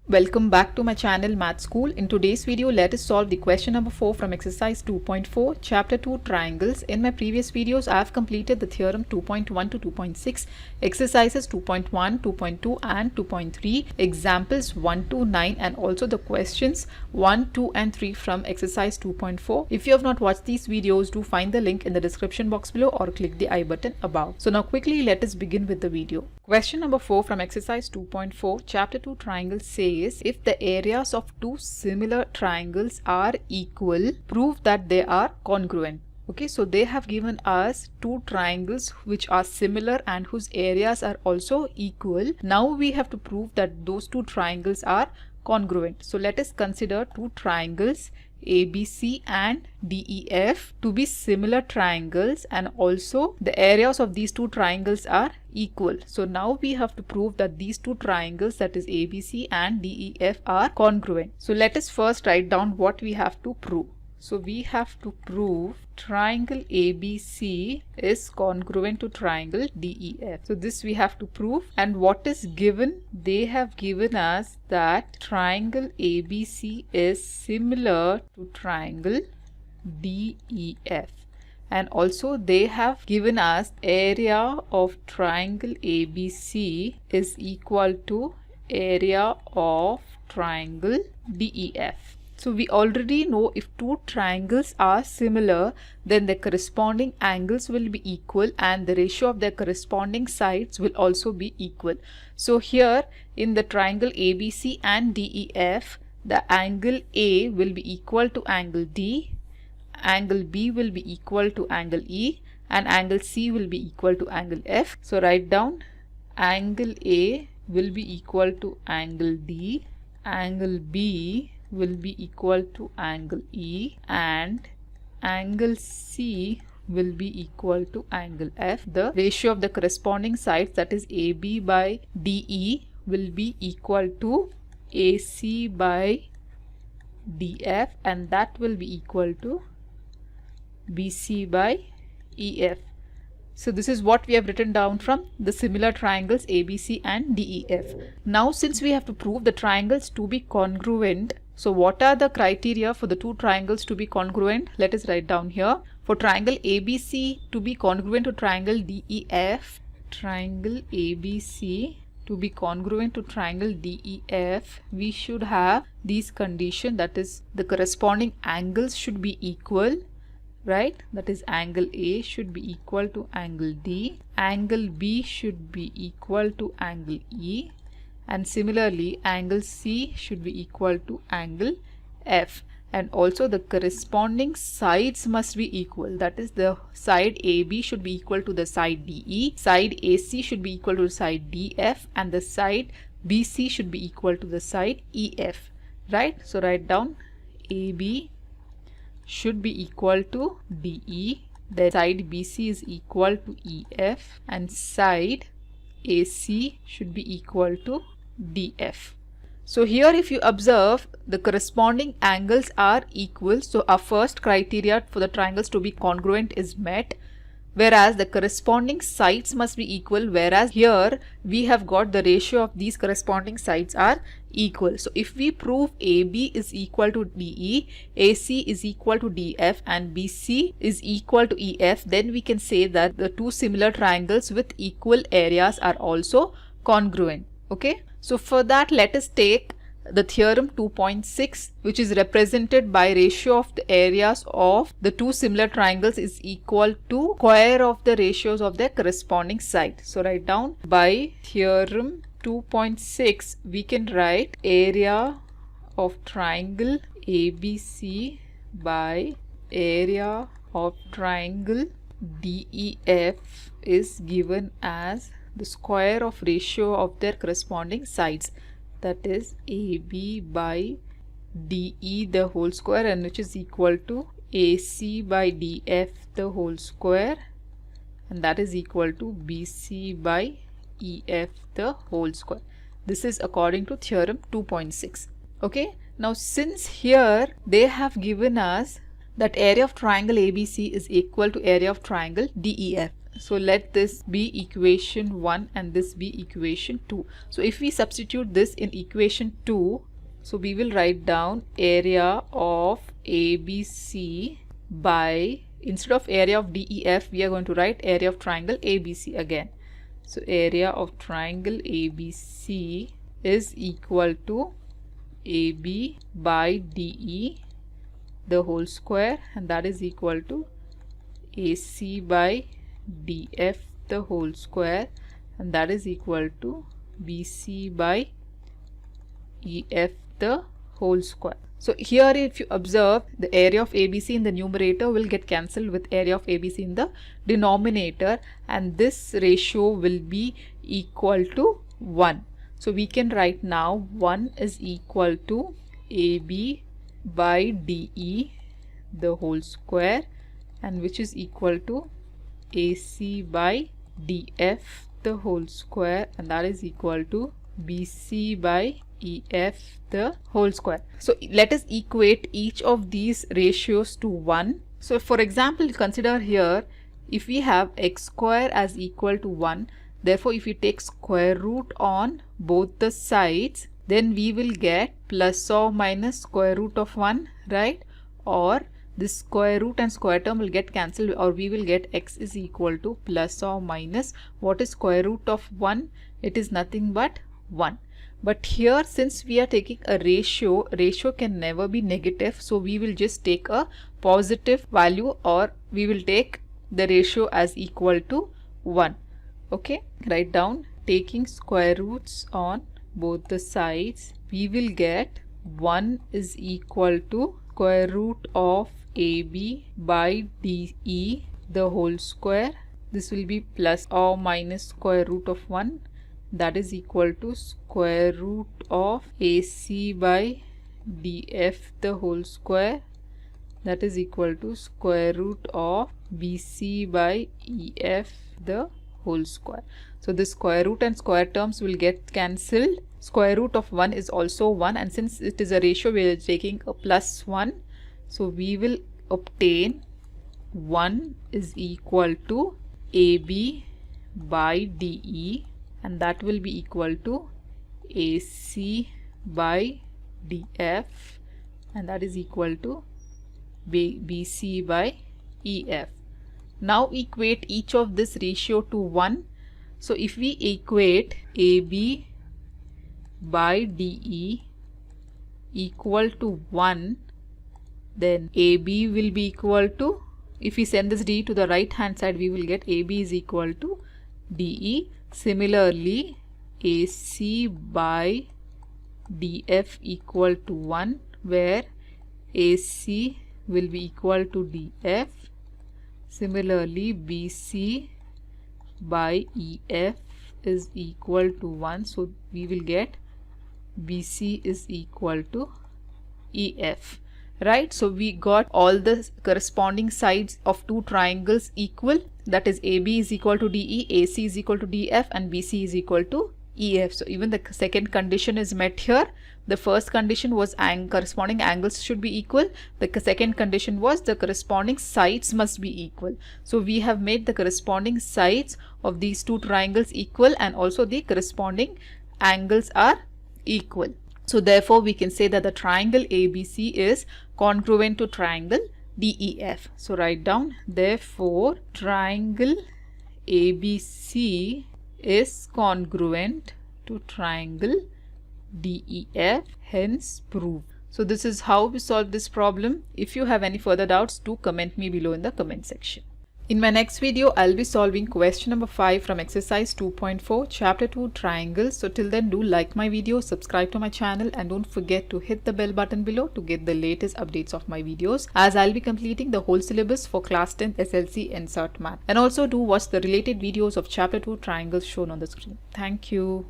Welcome back to my channel Math School. In today's video, let us solve the question number 4 from exercise 2.4, chapter 2, triangles. In my previous videos, I have completed the theorem 2.1 to 2.6, exercises 2.1, 2.2 and 2.3, examples 1 to 9 and also the questions 1, 2 and 3 from exercise 2.4. If you have not watched these videos, do find the link in the description box below or click the I button above. So now quickly let us begin with the video. Question number 4 from exercise 2.4, chapter 2, triangles says, if the areas of two similar triangles are equal, prove that they are congruent. Okay, so they have given us two triangles which are similar and whose areas are also equal. Now we have to prove that those two triangles are congruent. So let us consider two triangles ABC and DEF to be similar triangles, and also the areas of these two triangles are equal. So now we have to prove that these two triangles, that is ABC and DEF, are congruent. So let us first write down what we have to prove. So we have to prove triangle ABC is congruent to triangle DEF. So this we have to prove. And what is given? They have given us that triangle ABC is similar to triangle DEF. And also they have given us area of triangle ABC is equal to area of triangle DEF. So we already know if two triangles are similar, then the corresponding angles will be equal and the ratio of their corresponding sides will also be equal. So here in the triangle ABC and DEF, the angle A will be equal to angle D, angle B will be equal to angle E, and angle C will be equal to angle F. So write down angle A will be equal to angle D, angle B will be equal to angle E, and angle C will be equal to angle F. The ratio of the corresponding sides, that is AB by DE, will be equal to AC by DF, and that will be equal to BC by EF. So this is what we have written down from the similar triangles ABC and DEF. Now since we have to prove the triangles to be congruent, so what are the criteria for the two triangles to be congruent? Let us write down here. For triangle ABC to be congruent to triangle DEF, triangle ABC to be congruent to triangle DEF, we should have these conditions, that is the corresponding angles should be equal, right? That is angle A should be equal to angle D, angle B should be equal to angle E, and similarly angle C should be equal to angle F, and also the corresponding sides must be equal, that is the side AB should be equal to the side DE, side AC should be equal to the side DF, and the side BC should be equal to the side EF, right? So write down AB should be equal to DE, the side BC is equal to EF, and side AC should be equal to DF. So here if you observe, the corresponding angles are equal. So our first criteria for the triangles to be congruent is met, whereas the corresponding sides must be equal, whereas here we have got the ratio of these corresponding sides are equal. So if we prove AB is equal to DE, AC is equal to DF, and BC is equal to EF, then we can say that the two similar triangles with equal areas are also congruent. Okay, so for that let us take the theorem 2.6, which is represented by ratio of the areas of the two similar triangles is equal to square of the ratios of their corresponding side. So write down by theorem 2.6 we can write area of triangle ABC by area of triangle DEF is given as the square of ratio of their corresponding sides, that is AB by DE the whole square, and which is equal to AC by DF the whole square, and that is equal to BC by EF the whole square. This is according to theorem 2.6. Okay, now since here they have given us that area of triangle ABC is equal to area of triangle DEF. So let this be equation 1 and this be equation 2. So if we substitute this in equation 2, so we will write down area of ABC by, instead of area of DEF, we are going to write area of triangle ABC again. So area of triangle ABC is equal to AB by DE the whole square, and that is equal to AC by DF the whole square, and that is equal to BC by EF the whole square. So here if you observe, the area of ABC in the numerator will get cancelled with area of ABC in the denominator, and this ratio will be equal to 1. So we can write now 1 is equal to AB by DE the whole square, and which is equal to AC by DF the whole square, and that is equal to BC by EF the whole square. So let us equate each of these ratios to 1. So for example, consider here, if we have x square as equal to 1, therefore if you take square root on both the sides, then we will get plus or minus square root of 1, right? Or this square root and square term will get cancelled, or we will get x is equal to plus or minus, what is square root of 1? It is nothing but 1. But here, since we are taking a ratio can never be negative, so we will just take a positive value, or we will take the ratio as equal to 1. Okay, write down, taking square roots on both the sides, we will get 1 is equal to square root of AB by DE the whole square. This will be plus or minus square root of 1, that is equal to square root of AC by DF the whole square, that is equal to square root of BC by EF the whole square. So the square root and square terms will get cancelled. Square root of 1 is also 1, and since it is a ratio, we are taking a plus 1. So we will obtain 1 is equal to AB by DE, and that will be equal to AC by DF, and that is equal to BC by EF. Now equate each of this ratio to 1. So if we equate AB by DE equal to 1, then AB will be equal to, if we send this D to the right hand side, we will get AB is equal to DE. Similarly, AC by DF equal to 1, where AC will be equal to DF. Similarly, BC by EF is equal to 1, so we will get BC is equal to EF, right? So we got all the corresponding sides of two triangles equal, that is AB is equal to DE, AC is equal to DF, and BC is equal to EF. So even the second condition is met here. The first condition was corresponding angles should be equal. The second condition was the corresponding sides must be equal. So we have made the corresponding sides of these two triangles equal, and also the corresponding angles are equal. So therefore we can say that the triangle ABC is congruent to triangle DEF. So write down, therefore triangle ABC is congruent to triangle DEF, hence proved. So this is how we solve this problem. If you have any further doubts, do comment me below in the comment section. In my next video, I'll be solving question number 5 from exercise 2.4, chapter 2, triangles. So till then, do like my video, subscribe to my channel, and don't forget to hit the bell button below to get the latest updates of my videos, as I'll be completing the whole syllabus for class 10 SLC NCERT Math. And also do watch the related videos of chapter 2 triangles shown on the screen. Thank you.